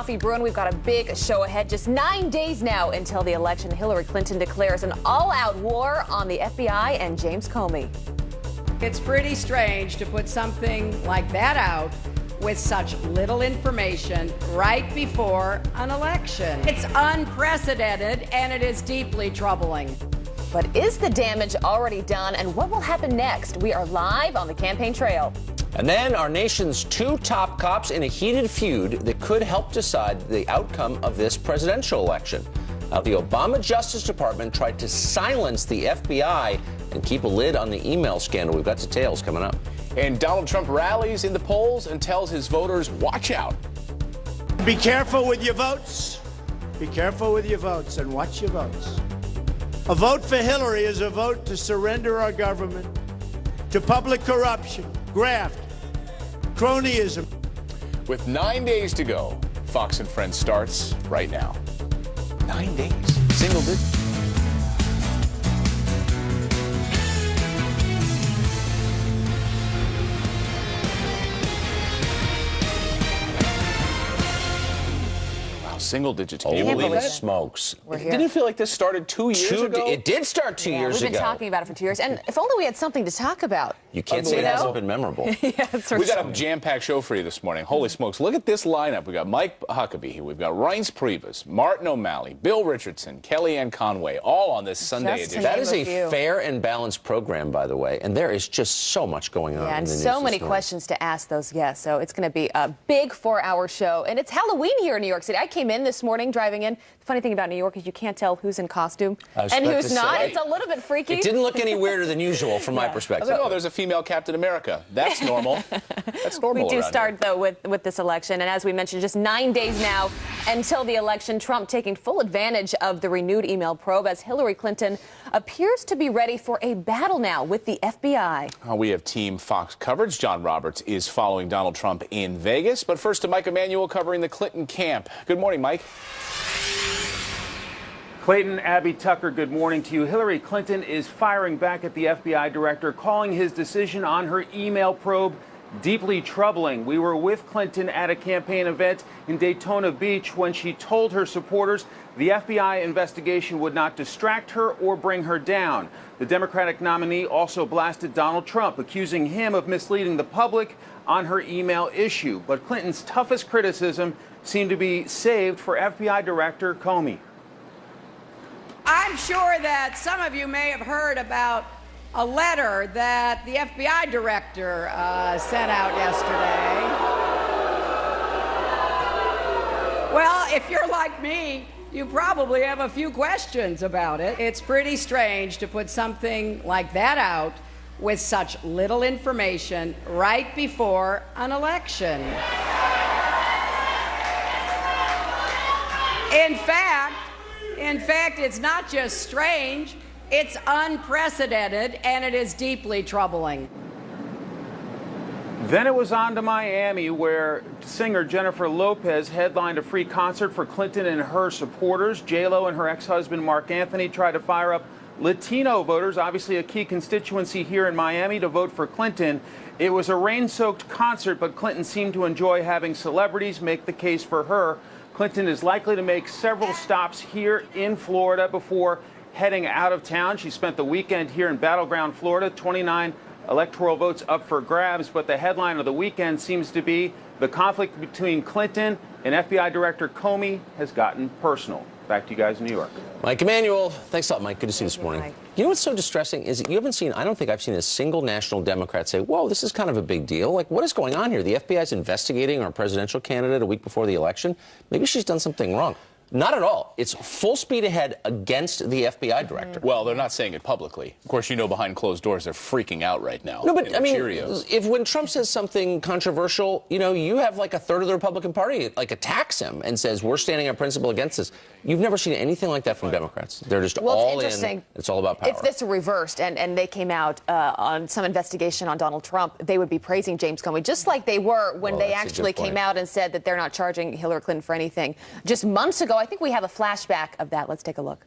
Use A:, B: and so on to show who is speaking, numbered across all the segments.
A: Coffee Bruin, we've got a big show ahead. Just 9 days now until the election. Hillary Clinton declares an all-out war on the FBI and James Comey.
B: It's pretty strange to put something like that out with such little information right before an election. It's unprecedented and it is deeply troubling.
A: But is the damage already done, and what will happen next? We are live on the campaign trail.
C: And then our nation's two top cops in a heated feud that could help decide the outcome of this presidential election. Now, the Obama Justice Department tried to silence the FBI and keep a lid on the email scandal. We've got details coming up.
D: And Donald Trump rallies in the polls and tells his voters, watch out.
E: Be careful with your votes. Be careful with your votes and watch your votes. A vote for Hillary is a vote to surrender our government to public corruption, graft, cronyism.
D: With 9 days to go, Fox and Friends starts right now. 9 days, single digit. Single digits. Can you believe
C: Holy
D: that?
C: smokes.
A: We're here.
D: Didn't it feel like this started 2 years ago?
C: It did start 2 years ago.
A: We've been talking about it for 2 years, and if only we had something to talk about.
C: You can't say it hasn't been memorable.
D: We got a jam-packed show for you this morning. Holy smokes. Look at this lineup. We got Mike Huckabee. We've got Reince Priebus, Martin O'Malley, Bill Richardson, Kellyanne Conway, all on this Sunday edition.
C: That is a fair and balanced program, by the way, and there is just so much going on.
A: Yeah, and
C: in the news
A: so many
C: this morning.
A: questions to ask those guests. So it's going to be a big 4-hour show. And it's Halloween here in New York City. I came in this morning driving in. The funny thing about New York is you can't tell who's in costume and who's not. It's a little bit freaky.
C: It didn't look any weirder than usual from my perspective.
D: I was like, oh, there's a female Captain America. That's normal. That's normal.
A: We do
D: around
A: start,
D: here.
A: though, with this election. And as we mentioned, just 9 days now until the election. Trump taking full advantage of the renewed email probe as Hillary Clinton appears to be ready for a battle now with the FBI.
D: We have Team Fox coverage. John Roberts is following Donald Trump in Vegas. But first to Mike Emanuel covering the Clinton camp. Good morning, Mike.
F: Clayton, Abby Tucker, good morning to you. Hillary Clinton is firing back at the FBI director, calling his decision on her email probe deeply troubling. We were with Clinton at a campaign event in Daytona Beach when she told her supporters the FBI investigation would not distract her or bring her down. The Democratic nominee also blasted Donald Trump, accusing him of misleading the public on her email issue. But Clinton's toughest criticism seemed to be saved for FBI Director Comey.
B: I'm sure that some of you may have heard about a letter that the FBI director sent out yesterday. Well, if you're like me, you probably have a few questions about it. It's pretty strange to put something like that out with such little information right before an election. In fact, it's not just strange, it's unprecedented, and it is deeply troubling.
F: Then it was on to Miami, where singer Jennifer Lopez headlined a free concert for Clinton and her supporters. J-Lo and her ex-husband Mark Anthony tried to fire up Latino voters, obviously a key constituency here in Miami, to vote for Clinton. It was a rain-soaked concert, but Clinton seemed to enjoy having celebrities make the case for her. Clinton is likely to make several stops here in Florida before heading out of town. She spent the weekend here in Battleground, Florida, 29 electoral votes up for grabs, but the headline of the weekend seems to be the conflict between Clinton and FBI Director Comey has gotten personal. Back to you guys in New York.
C: Mike Emanuel, thanks a lot, Mike. Good to see you this morning.
A: Mike.
C: You know what's so distressing is that you haven't seen, I don't think I've seen a single national Democrat say, whoa, this is kind of a big deal. Like, what is going on here? The FBI is investigating our presidential candidate a week before the election. Maybe she's done something wrong. Not at all. It's full speed ahead against the FBI director.
D: Well, they're not saying it publicly. Of course, you know behind closed doors they're freaking out right now.
C: No, but I mean,
D: Cheerios.
C: if when Trump says something controversial, you know, you have like a third of the Republican Party like attacks him and says we're standing on principle against this. You've never seen anything like that from Democrats. They're just all in. It's all about power.
A: If this were reversed and they came out on some investigation on Donald Trump, they would be praising James Comey, just like they were when they actually came out and said that they're not charging Hillary Clinton for anything. Just months ago, I think we have a flashback of that. Let's take a look.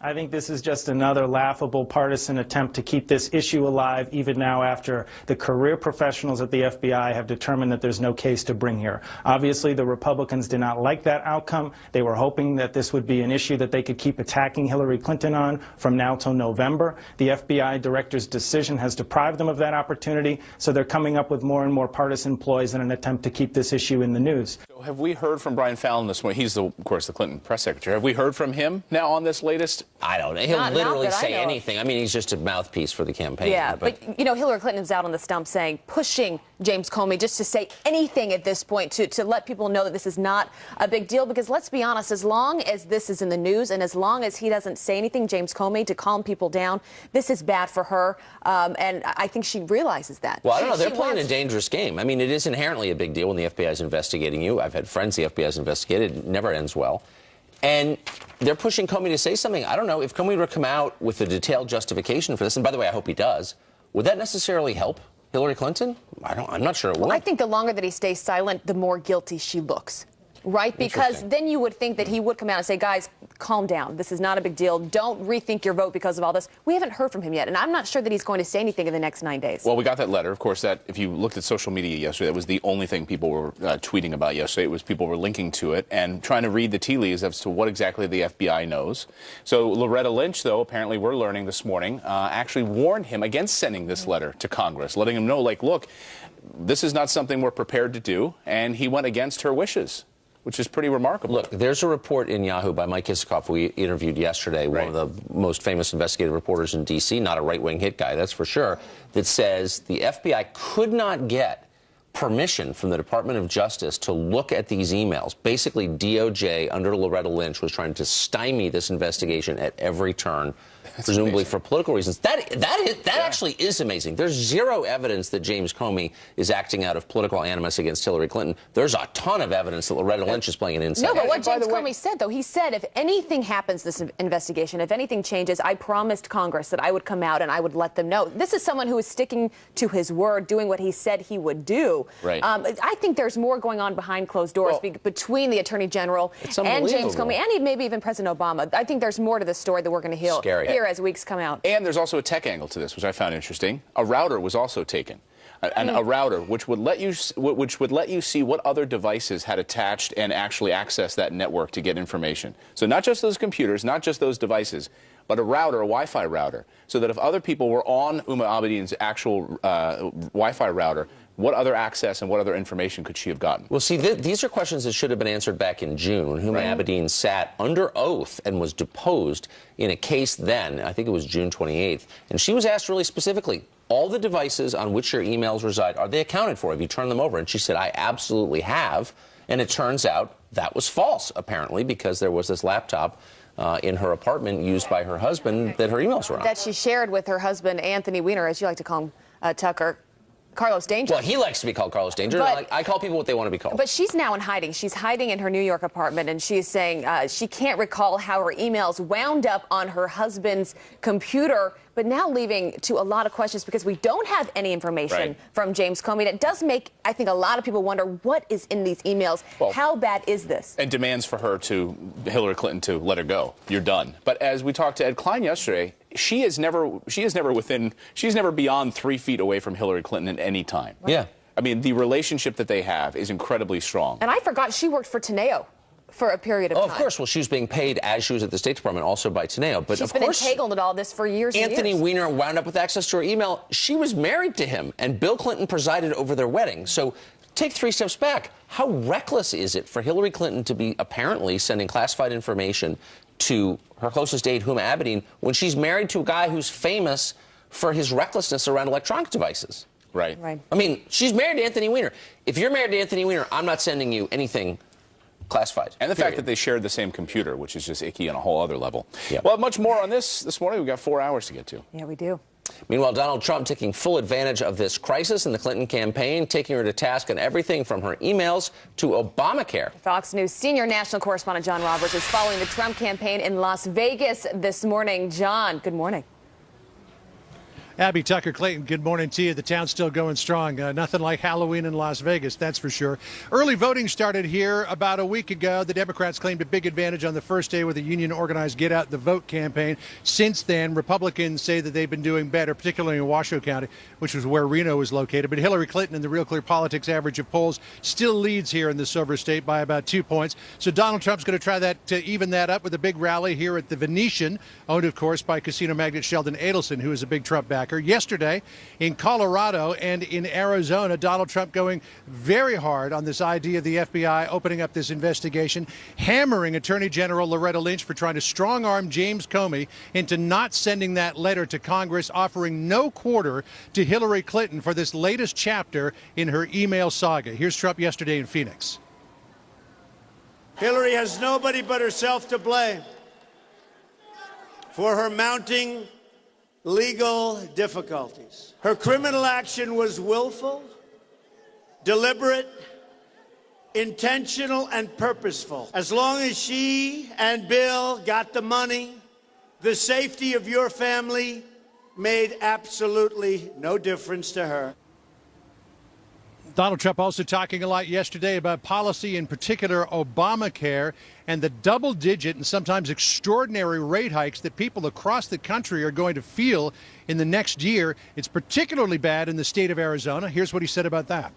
G: I think this is just another laughable partisan attempt to keep this issue alive, even now after the career professionals at the FBI have determined that there's no case to bring here. Obviously, the Republicans did not like that outcome. They were hoping that this would be an issue that they could keep attacking Hillary Clinton on from now till November. The FBI director's decision has deprived them of that opportunity, so they're coming up with more and more partisan ploys in an attempt to keep this issue in the news.
D: So have we heard from Brian Fallon this morning? He's, of course, the Clinton press secretary. Have we heard from him now on this latest?
C: I don't know. He'll literally say anything. I mean, he's just a mouthpiece for the campaign.
A: Yeah, but you know, Hillary Clinton's out on the stump saying, pushing James Comey just to say anything at this point to let people know that this is not a big deal. Because let's be honest, as long as this is in the news and as long as he doesn't say anything, James Comey, to calm people down, this is bad for her. And I think she realizes that.
C: Well, I don't know. They're playing a dangerous game. I mean, it is inherently a big deal when the FBI is investigating you. I've had friends the FBI has investigated. It never ends well. And they're pushing Comey to say something. I don't know. If Comey were to come out with a detailed justification for this, and by the way, I hope he does, would that necessarily help Hillary Clinton? I'm not sure it would.
A: I think the longer that he stays silent, the more guilty she looks. Right? Because then you would think that he would come out and say, guys, calm down. This is not a big deal. Don't rethink your vote because of all this. We haven't heard from him yet, and I'm not sure that he's going to say anything in the next 9 days.
D: Well, we got that letter. Of course, that if you looked at social media yesterday, that was the only thing people were tweeting about yesterday. It was people were linking to it and trying to read the tea leaves as to what exactly the FBI knows. So Loretta Lynch, though, apparently we're learning this morning, actually warned him against sending this letter to Congress, letting him know, like, look, this is not something we're prepared to do, and he went against her wishes, which is pretty remarkable.
C: Look, there's a report in Yahoo by Mike Isikoff we interviewed yesterday, one of the most famous investigative reporters in D.C., not a right-wing hit guy, that's for sure, that says the FBI could not get permission from the Department of Justice to look at these emails. Basically, DOJ, under Loretta Lynch, was trying to stymie this investigation at every turn, presumably for political reasons. That actually is amazing. There's zero evidence that James Comey is acting out of political animus against Hillary Clinton. There's a ton of evidence that Loretta Lynch is playing an inside.
A: No, but what James Comey said, though, he said if anything happens this investigation, if anything changes, I promised Congress that I would come out and I would let them know. This is someone who is sticking to his word, doing what he said he would do.
C: Right.
A: I think there's more going on behind closed doors between the Attorney General and James Comey and maybe even President Obama. I think there's more to the story that we're going to hear as weeks come out.
D: And there's also a tech angle to this, which I found interesting. A router was also taken. A router which would let you see what other devices had attached and actually access that network to get information. So not just those computers, not just those devices, but a router, a Wi-Fi router, so that if other people were on Huma Abedin's actual Wi-Fi router, what other access and what other information could she have gotten?
C: Well, see, these are questions that should have been answered back in June when Huma Abedin sat under oath and was deposed in a case then, I think it was June 28th, and she was asked really specifically, all the devices on which your emails reside, are they accounted for? Have you turned them over? And she said, I absolutely have. And it turns out that was false, apparently, because there was this laptop in her apartment used by her husband that her emails were on.
A: That she shared with her husband, Anthony Weiner, as you like to call him, Tucker. Carlos Danger.
C: Well, he likes to be called Carlos Danger. I call people what they want to be called.
A: But she's now in hiding. She's hiding in her New York apartment, and she's saying she can't recall how her emails wound up on her husband's computer, but now leaving to a lot of questions because we don't have any information from James Comey. That does make, I think, a lot of people wonder what is in these emails. Well, how bad is this?
D: And demands for Hillary Clinton to let her go. You're done. But as we talked to Ed Klein yesterday, she's never beyond 3 feet away from Hillary Clinton at any time.
C: Yeah.
D: I mean, the relationship that they have is incredibly strong.
A: And I forgot she worked for Teneo for a period of time.
C: Oh, of course. Well, she was being paid as she was at the State Department, also by Teneo. But
A: she's been entangled in all this for years and years.
C: Anthony Weiner wound up with access to her email. She was married to him, and Bill Clinton presided over their wedding. So take 3 steps back. How reckless is it for Hillary Clinton to be apparently sending classified information to her closest aide, Huma Abedin, when she's married to a guy who's famous for his recklessness around electronic devices?
D: Right.
C: I mean, she's married to Anthony Weiner. If you're married to Anthony Weiner, I'm not sending you anything classified.
D: And the fact that they shared the same computer, which is just icky on a whole other level.
C: Yep.
D: Well, much more on this morning. We've got 4 hours to get to.
A: Yeah, we do.
C: Meanwhile, Donald Trump taking full advantage of this crisis in the Clinton campaign, taking her to task on everything from her emails to Obamacare.
A: Fox News senior national correspondent John Roberts is following the Trump campaign in Las Vegas this morning. John, good morning.
H: Abby, Tucker, Clayton, good morning to you. The town's still going strong. Nothing like Halloween in Las Vegas, that's for sure. Early voting started here about a week ago. The Democrats claimed a big advantage on the first day with a union-organized Get Out the Vote campaign. Since then, Republicans say that they've been doing better, particularly in Washoe County, which was where Reno is located. But Hillary Clinton, in the Real Clear Politics average of polls, still leads here in the Silver State by about 2 points. So Donald Trump's going to try to even that up with a big rally here at the Venetian, owned, of course, by casino magnate Sheldon Adelson, who is a big Trump backer. Yesterday in Colorado and in Arizona, Donald Trump going very hard on this idea of the FBI opening up this investigation, hammering Attorney General Loretta Lynch for trying to strong-arm James Comey into not sending that letter to Congress, offering no quarter to Hillary Clinton for this latest chapter in her email saga. Here's Trump yesterday in Phoenix.
E: Hillary has nobody but herself to blame for her mounting legal difficulties. Her criminal action was willful, deliberate, intentional, and purposeful. As long as she and Bill got the money, the safety of your family made absolutely no difference to her.
H: Donald Trump also talking a lot yesterday about policy, in particular Obamacare, and the double-digit and sometimes extraordinary rate hikes that people across the country are going to feel in the next year. It's particularly bad in the state of Arizona. Here's what he said about that.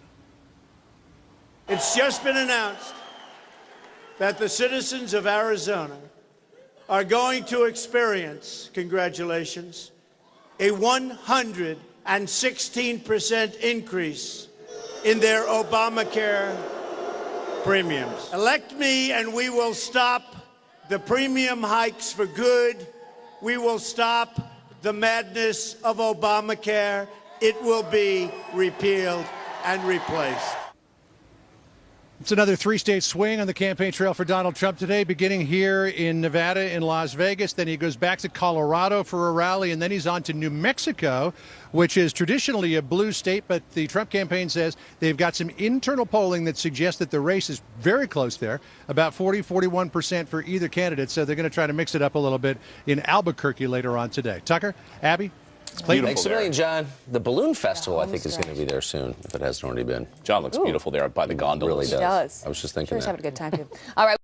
E: It's just been announced that the citizens of Arizona are going to experience, congratulations, a 116% increase in their Obamacare premiums. Elect me and we will stop the premium hikes for good. We will stop the madness of Obamacare. It will be repealed and replaced.
H: It's another three-state swing on the campaign trail for Donald Trump today, beginning here in Nevada, in Las Vegas. Then he goes back to Colorado for a rally, and then he's on to New Mexico, which is traditionally a blue state. But the Trump campaign says they've got some internal polling that suggests that the race is very close there, about 41% for either candidate. So they're going to try to mix it up a little bit in Albuquerque later on today. Tucker, Abby?
C: Thanks a million, John. The Balloon Festival, I think, is going to be there soon, if it hasn't already been.
D: John looks beautiful there by the gondolas.
C: It really does.
A: He does.
C: I was just thinking
A: Sure, he's
C: that.
A: having a good time, too. All right.